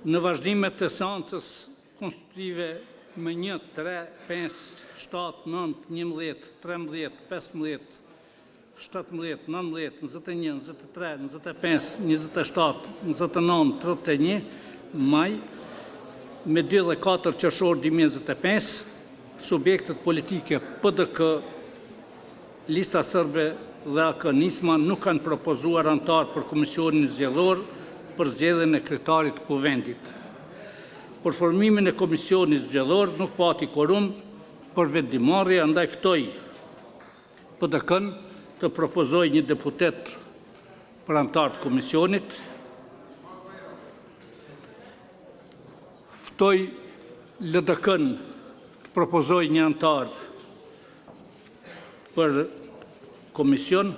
Në vazhdimet të seancës konstitutive me 1, 3, 5, 7, 9, 11, 13, 15, 17, 19, 21, 23, 25, 27, 29, 31 maj, me 2 dhe 4 qershor 2025, subjektet politike PDK, Lista Sërbe dhe AK Nisma nuk kanë propozuar antar për Komisionin Zgjedhor për zgjedhjen e kryetarit të Kuvendit. Për formimin e Komisionit Zgjedhor nuk pati korum për vendimmarrje, andaj ftoj PDK-n të propozoj një deputet për antar të komisionit. Ftoj LDK-n të propozoj një antar për komision.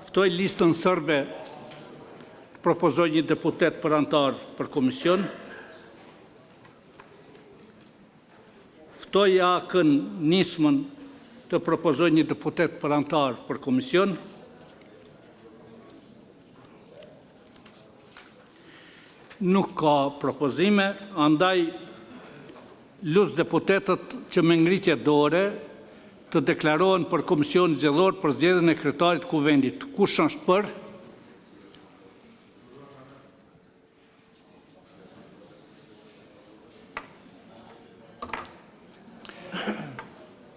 Ftoj Listën Sërbe të propozoj një deputet për antar për komision. Ftoj AK-n Nismën të propozoj një deputet për antar për komision. Nuk ka propozime, andaj lus deputetët që me ngritje dore të deklarohen për Komisionin Zgjedhor për zgjedhjen e kryetarit të Kuvendit. Kush është për?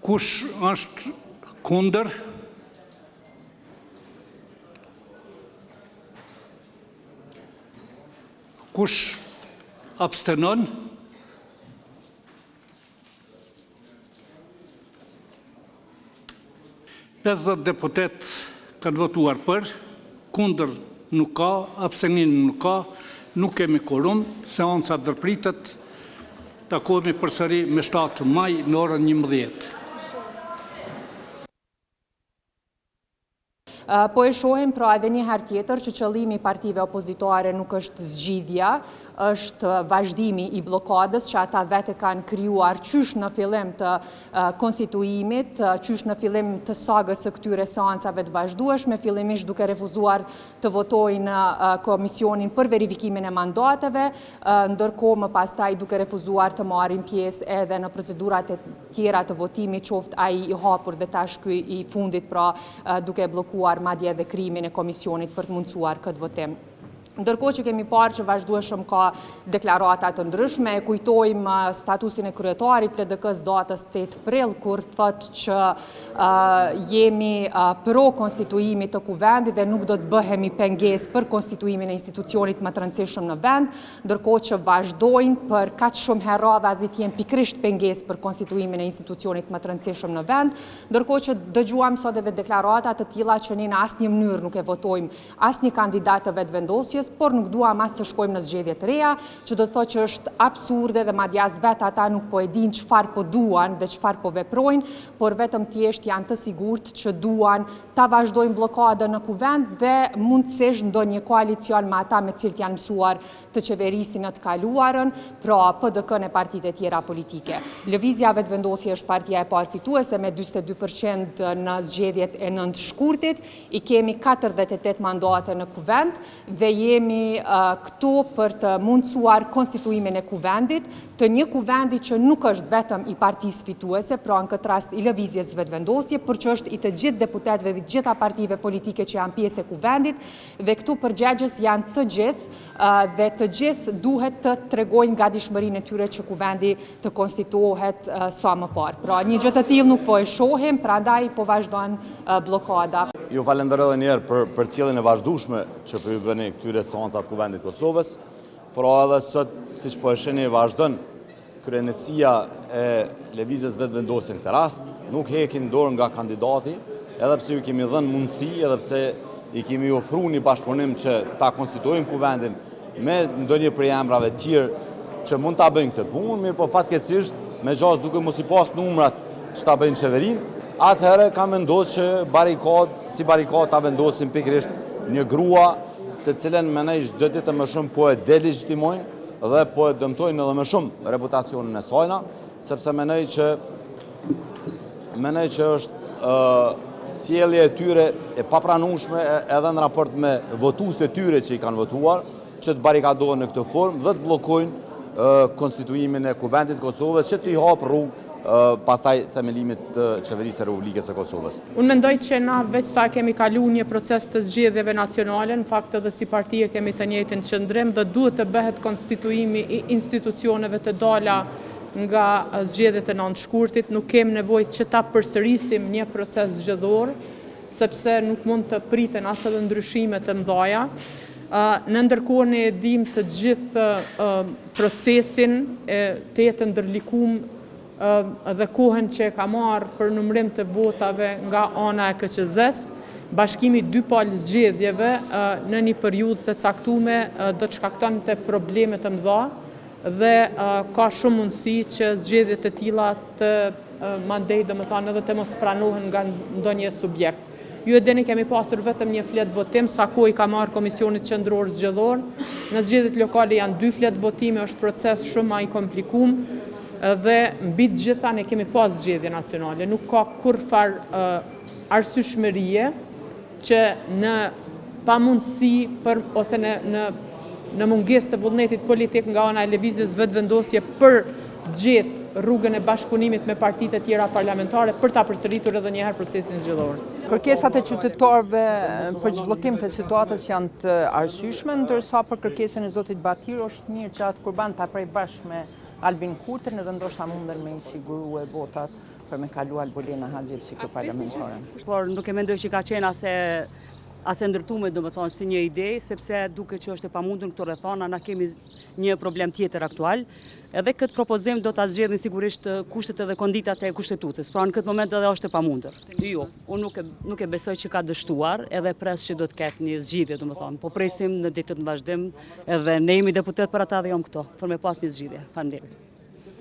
Kush është kundër? Kush abstenon? Pesëdhjetë deputet kanë votuar për, kundër nuk ka, abstenim nuk ka, nuk kemi korum, seanca ndërpritet, takohemi përsëri me 7 maj në orën 11. Po e shohim pra edhe një herë tjetër që qëllimi i partive opozitare nuk është zgjidhja, është vazhdimi i blokadës që ata vete kanë krijuar qysh në fillim të konstituimit, qysh në fillim të sagës së këtyre seancave të vazhdueshme, fillimisht duke refuzuar të votojnë në komisionin për verifikimin e mandateve, ndërkohë më pastaj duke refuzuar të marrin pjesë edhe në procedurat e tjera të votimit, qoftë ai i hapur dhe tash ky i fundit, pra duke bllokuar madje edhe krimin e komisionit për të mundsuar këtë votim. Ndërkohë që kemi parë që vazhdueshëm ka deklarata të ndryshme, e kujtojmë statusin e kryetarit LDK-s datës 8 prill, kur thotë që jemi pro konstituimit të Kuvendit dhe nuk do të bëhemi pengesë për konstituimin e institucionit më të rëndësishëm në vend, ndërkohë që vazhdojnë për kaq shumë herë radhazi të jenë pikërisht pengesë për konstituimin e institucionit më të rëndësishëm në vend, ndërkohë që dëgjuam sot edhe deklarata të tilla që ne në asnjë mënyrë nuk e votojmë asnjë kandidat të vetevendosjes, por nuk duam as të shkojmë në zgjedhje të reja, që do të thotë që është absurde dhe madje as vetë ata nuk po e dinë çfarë po duan dhe çfarë po veprojnë, por vetëm thjesht janë të sigurt që duan ta vazhdojnë bllokadën në Kuvend dhe mundësisht ndonjë koalicion me ata me të cilët janë mësuar të qeverisin në të kaluarën, pra PDK-n e partitë e tjera politike. Lëvizja Vetëvendosje është partia e parë fituese me 42% në zgjedhjet e 9 shkurtit, i kemi 48 mandate në Kuvend dhe jemi këtu për të mundësuar konstituimin e Kuvendit, të një Kuvendi që nuk është vetëm i partisë fituese, pra në këtë rast i Lëvizjes Vetëvendosje, por që është i të gjithë deputetëve dhe të gjitha partive politike që janë pjesë e Kuvendit, dhe këtu përgjegjës janë të gjithë dhe të gjithë duhet të tregojnë gatishmërinë e tyre që Kuvendi të konstituohet sa më parë. Pra një gjë të tillë nuk po e shohim, prandaj po vazhdon blokada. Ju falenderoj edhe një herë për cilën e vazhdueshme që po ju bëni këtyre seancat Kuvendit të Kosovës, por edhe sot, siç po e shihni, vazhdon kryenësia e Lëvizjes Vetëvendosje në këtë rast, nuk hekin dorë nga kandidati, edhe pse ju kemi dhënë mundësi, edhe pse i kemi ofruar një bashkëpunim që ta konstituojmë Kuvendin me ndonjë prej emrave të tjerë që mund ta bëjnë këtë punë, mirë po fatkeqësisht me gjasë duke mos i pas numrat që ta bëjnë qeverinë, atëherë kam vendosur që si barikadë ta vendosin pikërisht një grua të cilën menej çdo ditë më shumë po e delegjitimojnë dhe po e dëmtojnë edhe më shumë reputacionin e saj, sepse menej që është sjellja e tyre e papranueshme edhe në raport me votuesit e tyre që i kanë votuar, që të barikadohen në këtë formë dhe të bllokojnë konstituimin e Kuvendit të Kosovës, që të i hapë rrugë pastaj themelimit të qeverisë së Republikës së Kosovës. Unë mendoj që na veç sa kemi kalu një proces të zgjedhjeve nacionale, në fakt edhe si partie kemi të njëjtin qëndrim dhe duhet të bëhet konstituimi i institucioneve të dala nga zgjedhjet e 9 shkurtit, nuk kem nevojë që ta përsërisim një proces zgjedhor, sepse nuk mund të priten as edhe ndryshime të mëdha. Në ndërkohë ne e dim të gjithë procesin të jetë ndërlikuar dhe kohën që ka marrë për numërim të votave nga ana e KQZ-s, bashkimi 2 palë zgjedhjeve në një periudhë të caktuar do të shkaktonte probleme të mëdha dhe ka shumë mundësi që zgjedhje të tilla të mandej, domethënë edhe të mos pranohen nga ndonjë subjekt. Ju e dini kemi pasur vetëm një fletë votim, sa kohë i ka marrë Komisioni Qendror Zgjedhor. Në zgjedhjet lokale janë 2 fletë votime, është proces shumë më i komplikuar dhe mbi të gjitha ne kemi pas zgjedhje nacionale. Nuk ka kurfar arsyeshmërie që në pamundësi ose në mungesë të vullnetit politik nga ana e lëvizjes vetëvendosje për gjetë rrugën e bashkëpunimit me partitë e tjera parlamentare për ta përsëritur edhe një herë procesin zgjedhor. Kërkesat e qytetarëve për zhbllokim të situatës janë të arsyeshme, ndërsa për kërkesën e zotit Batir është mirë që atë kurban ta prej bashkë me Albin Kurtën edhe ndoshta munden me i sigurue votat për me kalu Albolena Haxhi si parlamentare. Por nuk e mendoj që ka qenë ase ndërtume, domethënë si një ide, sepse duke që është e pamundur këto rrethana, na kemi një problem tjetër aktual. Edhe këtë propozim do ta zgjedhin sigurisht kushtet edhe konditat e kushtetutës. Pra në këtë moment edhe është e pamundur. Jo, unë nuk e besoj që ka dështuar, edhe pres që do të ketë një zgjidhje, domethënë. Po presim në ditët në vazhdim, edhe ne jemi deputet për ata dhe jam këto, për me pas një zgjidhje. Faleminderit.